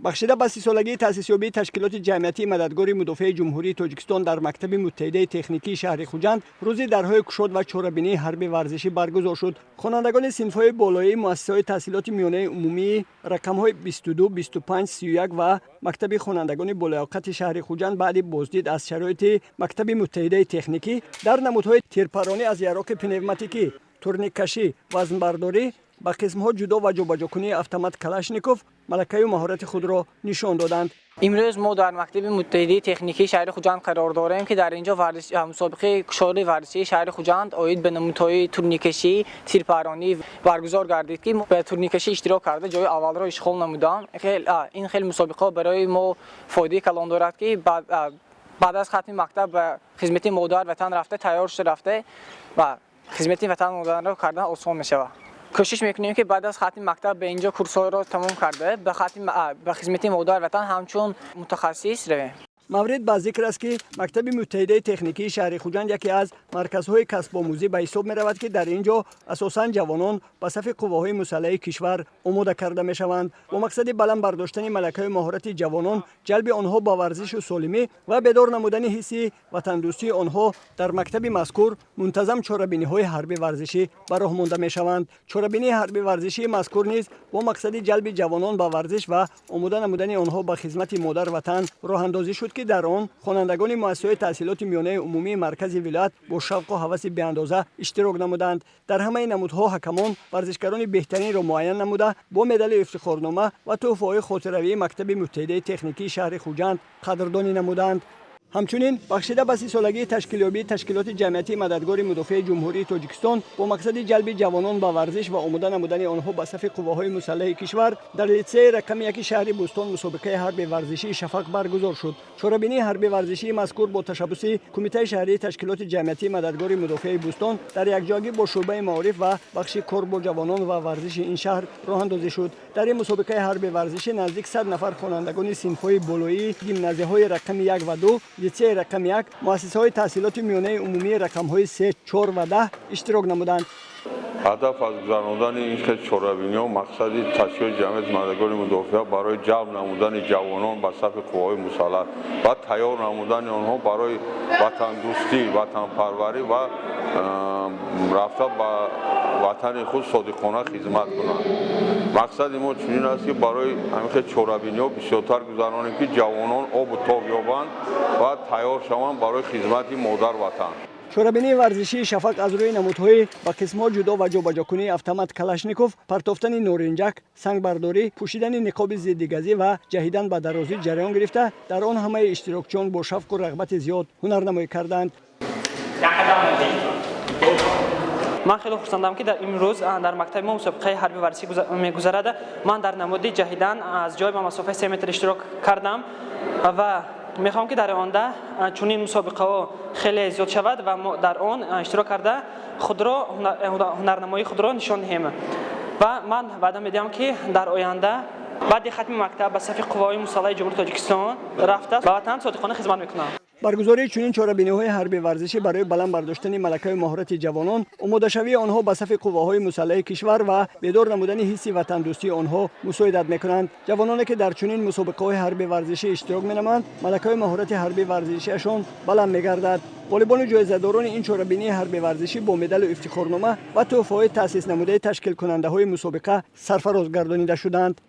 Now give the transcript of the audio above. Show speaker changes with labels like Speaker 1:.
Speaker 1: بخشیده به 30 سالگی تأسیسیابی تشکیلات جمعیتی مددگار مدافع جمهوری تاجیکستان در مکتب متحده تکنیکی شهر خوجند روزی درهای گشاد و چهاربینی حربی ورزشی برگزار شد. خوانندگان صنف‌های بالایی مؤسسه‌های تحصیلات میانه عمومی رقم‌های 22 25 31 و مکتب خوانندگان بالاقامت شهر خوجند بعد بازدید از شرایط مکتب متحده تکنیکی در نمودهای تیرپرانی از یراق پنوماتیکی، تورنیک‌کشی، وزنبرداری با قسم‌ها جدا و جابجاکنی اتومات کلاشنیکوف ملکه و مهارت خود را نشان دادند.
Speaker 2: امروز ما در مکتب متحده تکنیکی شهر خوجند قرار داریم که در اینجا مسابقه کشاری ورزشی شهر خوجند آید به نمودهای تورنیکشی، تیرپرانی برگزار گردید که به تورنیکشی اشتراک کرده جای اول را اشغال نمودند. این خیلی مسابقه برای ما فایده کلان دارد که بعد از ختم مکتب به خدمت مادر وطن رفته تیار شده رفته و خدمت وطن مادر را کردن آسان می‌شود. کوشش میکنیم که بعد از ختم مکتب به اینجا کورس‌ها را تمام کرده به خدمت مادر وطن همچون متخصص رویم.
Speaker 1: مورد به ذکر است که مکتب متحده تکنیکی شهر خوجند یکی از مرکزهای کسب آموزی به حساب می رود که در اینجا اساساً جوانان به صف قواهای مسلح کشور آماده کرده می شوند با مقصد بلند برداشتن ملکه مهارت جوانان، جلب آنها به ورزش و سالمی و بیدار نمودن حس وطن دوستی آنها در مکتب مذکور منتظم چهاربینی های حربی ورزشی به راه مانده می شوند. چهاربینی حربی ورزشی مذکور نیز با مقصد جلب جوانان به ورزش و آماده نمودن آنها به خدمت مادر وطن راه اندازی شد که در آن خوانندگان مؤسسه‌های تحصیلات میانه عمومی مرکز ولایت با شوق و هوس بی‌اندازه اشتراک نمودند. در همه نمودها حکمان ورزشکاران بهترین را معین نموده با مدال افتخارنامه و تحفه‌های خاطروی مکتب متحده تکنیکی شهر خوجند قدردانی نمودند. همچنین بخشیده به 30 سالگی تشکیلیابی تشکیلات جمعیتی مددگار مدافع جمهوری تاجیکستان با مقصد جلب جوانان به ورزش و آماده نمودن آنها به صف قواهای مسلح کشور در لیسه رقم 1 شهر بوستان مسابقه حربی ورزشی شفق برگزار شد. چهاربینی حربی ورزشی مذکور با تشبث کمیته شهری تشکیلات جمعیتی مددگار مدافع بوستان در یکجایی با شعبه معارف و بخش کار با جوانان و ورزش این شهر راه اندازی شد. در این مسابقه حربی ورزشی نزدیک 100 نفر خوانندگان صنف‌های بالایی، گیمنازی‌های رقم 1 و 2، لیسه رقم 1، مؤسسه‌های تحصیلات میانه عمومی رقم‌های 3، 4 و 10 اشتراک نمودند.
Speaker 3: هدف از گذراندن این خط چهاربینی و مقصد تشکیل جمعیت مددگار مدافع برای جلب نمودن جوانان به صف قوای مسلح و تیار نمودن آنها برای وطن دوستی، وطن پروری و رفته به وطن خود صادقانه خدمت کنند. مقصد ما چنین است که برای همین خط چهاربینی ها بسیارتر گذرانیم که جوانان آب و تاب یابند و تیار شوند برای خدمت مادر وطن.
Speaker 1: چهاربینی ورزشی شفق از روی نمودهای با قسم‌ها جدا و جابجاکنی اتومات کلاشنیکوف، پرتافتن نارنجک، سنگ برداری، پوشیدن نقاب ضد گازی و جهیدن به درازی جریان گرفته در آن همه اشتراکچیان با شوق و رغبت زیاد هنرنمایی کردند.
Speaker 4: من خیلی خوشحالم که در امروز در مکتب ما مسابقه حربی ورزشی می‌گذرد. من در نمود جهیدن از جای به مسافت 3 متر اشتراک کردم و میخوام که در آینده چنین مسابقه ها خیلی زیاد شود و ما در آن اشتراک کرده خود را هنرنمایی خود را نشان دهیم و من وعده میدم که در آینده بعد ختم مکتب به صف قوای مسلح جمهوری تاجیکستان رفته به وطن صادقانه خدمت میکنم.
Speaker 1: برگزاری چنین چهاربینی‌های حربی ورزشی برای بلند برداشتن ملکه مهارت جوانان، آماده شوی آنها به صف قواهای مسلح کشور و بیدار نمودن حس وطن دوستی آنها مساعدت میکنند. جوانانی که در چنین مسابقه‌های حربی ورزشی اشتراک می‌نمایند، ملکه مهارت حربی ورزشیشان بلند می‌گردد. غالبان جایزه‌داران این چهاربینی حربی ورزشی با مدال افتخارنامه و تحفه‌های تأسیس نموده تشکیل کننده‌های مسابقه سرفراز گردانیده شدند.